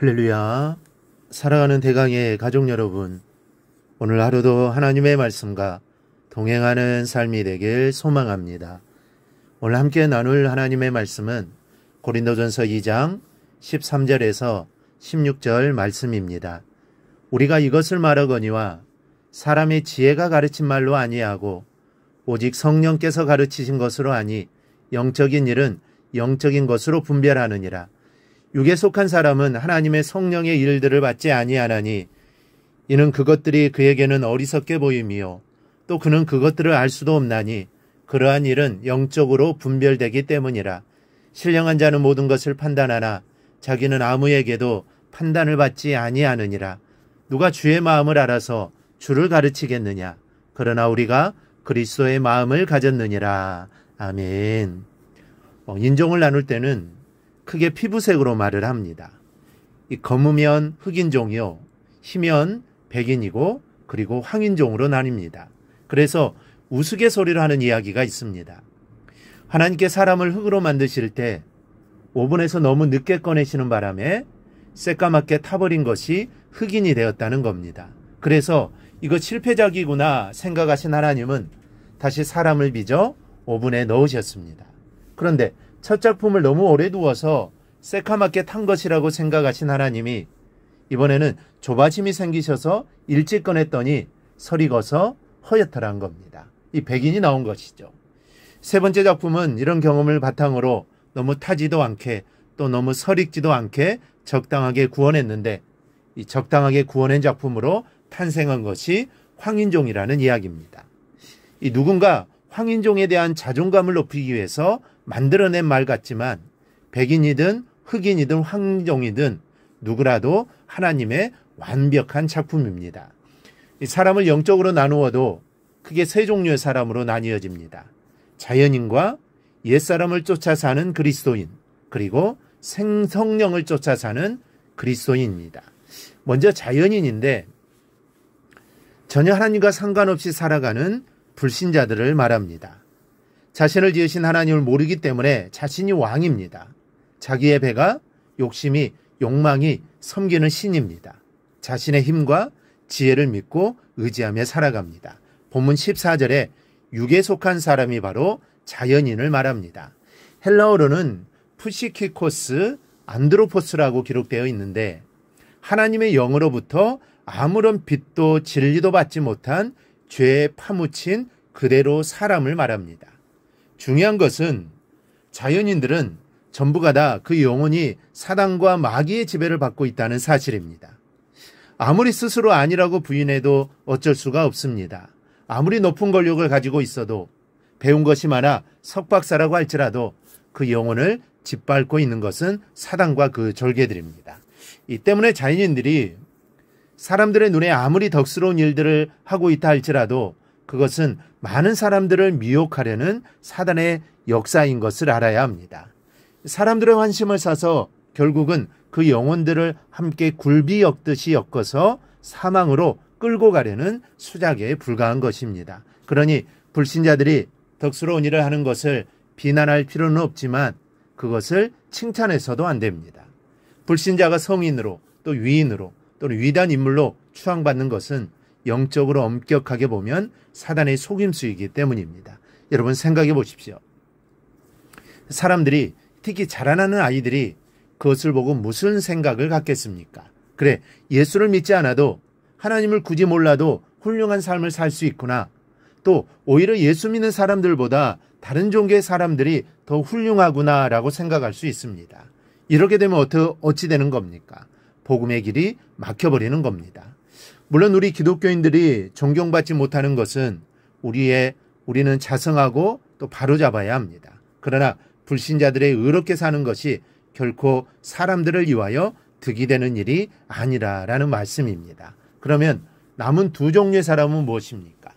할렐루야. 사랑하는 대강의 가족 여러분, 오늘 하루도 하나님의 말씀과 동행하는 삶이 되길 소망합니다. 오늘 함께 나눌 하나님의 말씀은 고린도전서 2장 13절에서 16절 말씀입니다. 우리가 이것을 말하거니와 사람의 지혜가 가르친 말로 아니하고 오직 성령께서 가르치신 것으로 아니 영적인 일은 영적인 것으로 분별하느니라. 육에 속한 사람은 하나님의 성령의 일들을 받지 아니하나니 이는 그것들이 그에게는 어리석게 보임이요 또 그는 그것들을 알 수도 없나니 그러한 일은 영적으로 분별되기 때문이라. 신령한 자는 모든 것을 판단하나 자기는 아무에게도 판단을 받지 아니하느니라. 누가 주의 마음을 알아서 주를 가르치겠느냐. 그러나 우리가 그리스도의 마음을 가졌느니라. 아멘. 인종을 나눌 때는 크게 피부색으로 말을 합니다. 이 검으면 흑인종이요, 희면 백인이고 그리고 황인종으로 나뉩니다. 그래서 우스갯소리로 하는 이야기가 있습니다. 하나님께 사람을 흙으로 만드실 때 오븐에서 너무 늦게 꺼내시는 바람에 새까맣게 타버린 것이 흑인이 되었다는 겁니다. 그래서 이거 실패작이구나 생각하신 하나님은 다시 사람을 빚어 오븐에 넣으셨습니다. 그런데 첫 작품을 너무 오래 두어서 새까맣게 탄 것이라고 생각하신 하나님이 이번에는 조바심이 생기셔서 일찍 꺼냈더니 설이 익어서 허옇더란 겁니다. 이 백인이 나온 것이죠. 세 번째 작품은 이런 경험을 바탕으로 너무 타지도 않게 또 너무 설익지도 않게 적당하게 구워냈는데 이 적당하게 구워낸 작품으로 탄생한 것이 황인종이라는 이야기입니다. 이 누군가 황인종에 대한 자존감을 높이기 위해서 만들어낸 말 같지만 백인이든 흑인이든 황인종이든 누구라도 하나님의 완벽한 작품입니다. 이 사람을 영적으로 나누어도 크게 세 종류의 사람으로 나뉘어집니다. 자연인과 옛사람을 쫓아 사는 그리스도인, 그리고 성령을 쫓아 사는 그리스도인입니다. 먼저 자연인인데 전혀 하나님과 상관없이 살아가는 불신자들을 말합니다. 자신을 지으신 하나님을 모르기 때문에 자신이 왕입니다. 자기의 배가, 욕심이, 욕망이 섬기는 신입니다. 자신의 힘과 지혜를 믿고 의지하며 살아갑니다. 본문 14절에 육에 속한 사람이 바로 자연인을 말합니다. 헬라어로는 푸시키코스 안드로포스라고 기록되어 있는데 하나님의 영으로부터 아무런 빛도 진리도 받지 못한 죄에 파묻힌 그대로 사람을 말합니다. 중요한 것은 자연인들은 전부가 다 그 영혼이 사단과 마귀의 지배를 받고 있다는 사실입니다. 아무리 스스로 아니라고 부인해도 어쩔 수가 없습니다. 아무리 높은 권력을 가지고 있어도 배운 것이 많아 석박사라고 할지라도 그 영혼을 짓밟고 있는 것은 사단과 그 졸개들입니다. 이 때문에 자연인들이 사람들의 눈에 아무리 덕스러운 일들을 하고 있다 할지라도 그것은 많은 사람들을 미혹하려는 사단의 역사인 것을 알아야 합니다. 사람들의 환심을 사서 결국은 그 영혼들을 함께 굴비 엮듯이 엮어서 사망으로 끌고 가려는 수작에 불과한 것입니다. 그러니 불신자들이 덕스러운 일을 하는 것을 비난할 필요는 없지만 그것을 칭찬해서도 안 됩니다. 불신자가 성인으로 또 위인으로 또는 위대한 인물로 추앙받는 것은 영적으로 엄격하게 보면 사단의 속임수이기 때문입니다. 여러분 생각해 보십시오. 사람들이 특히 자라나는 아이들이 그것을 보고 무슨 생각을 갖겠습니까? 그래, 예수를 믿지 않아도 하나님을 굳이 몰라도 훌륭한 삶을 살 수 있구나. 또 오히려 예수 믿는 사람들보다 다른 종교의 사람들이 더 훌륭하구나라고 생각할 수 있습니다. 이렇게 되면 어찌 되는 겁니까? 복음의 길이 막혀버리는 겁니다. 물론 우리 기독교인들이 존경받지 못하는 것은 우리는 자성하고 또 바로잡아야 합니다. 그러나 불신자들의 의롭게 사는 것이 결코 사람들을 위하여 득이 되는 일이 아니라라는 말씀입니다. 그러면 남은 두 종류의 사람은 무엇입니까?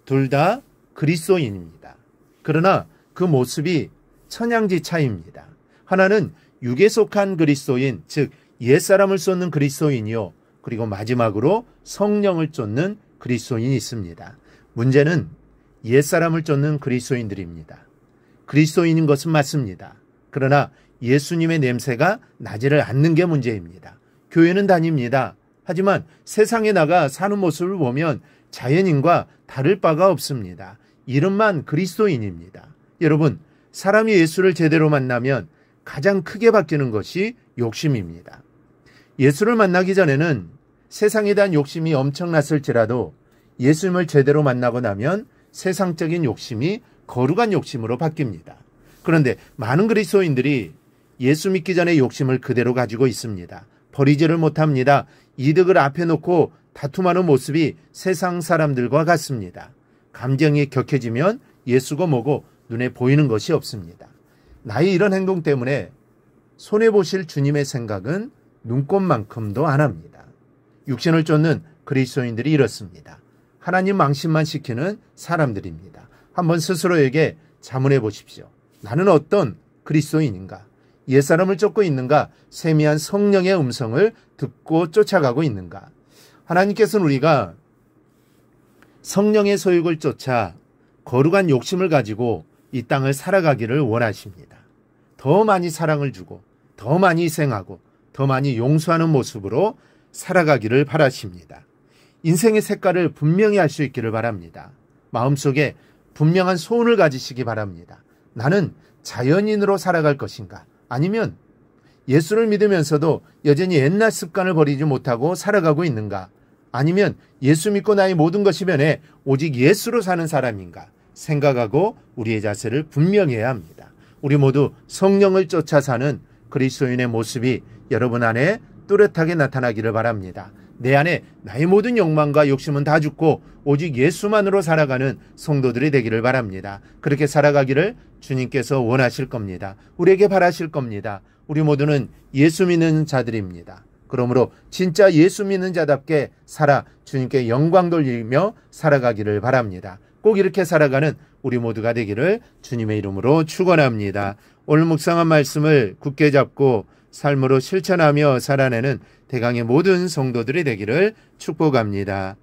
둘 다 그리스도인입니다. 그러나 그 모습이 천양지 차이입니다. 하나는 육에 속한 그리스도인, 즉 옛사람을 쫓는 그리스도인이요, 그리고 마지막으로 성령을 쫓는 그리스도인이 있습니다. 문제는 옛사람을 쫓는 그리스도인들입니다. 그리스도인인 것은 맞습니다. 그러나 예수님의 냄새가 나지를 않는 게 문제입니다. 교회는 다닙니다. 하지만 세상에 나가 사는 모습을 보면 자연인과 다를 바가 없습니다. 이름만 그리스도인입니다. 여러분, 사람이 예수를 제대로 만나면 가장 크게 바뀌는 것이 욕심입니다. 예수를 만나기 전에는 세상에 대한 욕심이 엄청났을지라도 예수님을 제대로 만나고 나면 세상적인 욕심이 거룩한 욕심으로 바뀝니다. 그런데 많은 그리스도인들이 예수 믿기 전에 욕심을 그대로 가지고 있습니다. 버리지를 못합니다. 이득을 앞에 놓고 다툼하는 모습이 세상 사람들과 같습니다. 감정이 격해지면 예수가 뭐고 눈에 보이는 것이 없습니다. 나의 이런 행동 때문에 손해보실 주님의 생각은 눈꼽만큼도 안 합니다. 육신을 쫓는 그리스도인들이 이렇습니다. 하나님 망신만 시키는 사람들입니다. 한번 스스로에게 자문해 보십시오. 나는 어떤 그리스도인인가? 옛사람을 쫓고 있는가? 세미한 성령의 음성을 듣고 쫓아가고 있는가? 하나님께서는 우리가 성령의 소욕을 쫓아 거룩한 욕심을 가지고 이 땅을 살아가기를 원하십니다. 더 많이 사랑을 주고 더 많이 희생하고 더 많이 용서하는 모습으로 살아가기를 바라십니다. 인생의 색깔을 분명히 알 수 있기를 바랍니다. 마음속에 분명한 소원을 가지시기 바랍니다. 나는 자연인으로 살아갈 것인가? 아니면 예수를 믿으면서도 여전히 옛날 습관을 버리지 못하고 살아가고 있는가? 아니면 예수 믿고 나의 모든 것이 변해 오직 예수로 사는 사람인가? 생각하고 우리의 자세를 분명히 해야 합니다. 우리 모두 성령을 쫓아 사는 그리스도인의 모습이 여러분 안에 뚜렷하게 나타나기를 바랍니다. 내 안에 나의 모든 욕망과 욕심은 다 죽고 오직 예수만으로 살아가는 성도들이 되기를 바랍니다. 그렇게 살아가기를 주님께서 원하실 겁니다. 우리에게 바라실 겁니다. 우리 모두는 예수 믿는 자들입니다. 그러므로 진짜 예수 믿는 자답게 살아 주님께 영광 돌리며 살아가기를 바랍니다. 꼭 이렇게 살아가는 우리 모두가 되기를 주님의 이름으로 축원합니다. 오늘 묵상한 말씀을 굳게 잡고 삶으로 실천하며 살아내는 대강의 모든 성도들이 되기를 축복합니다.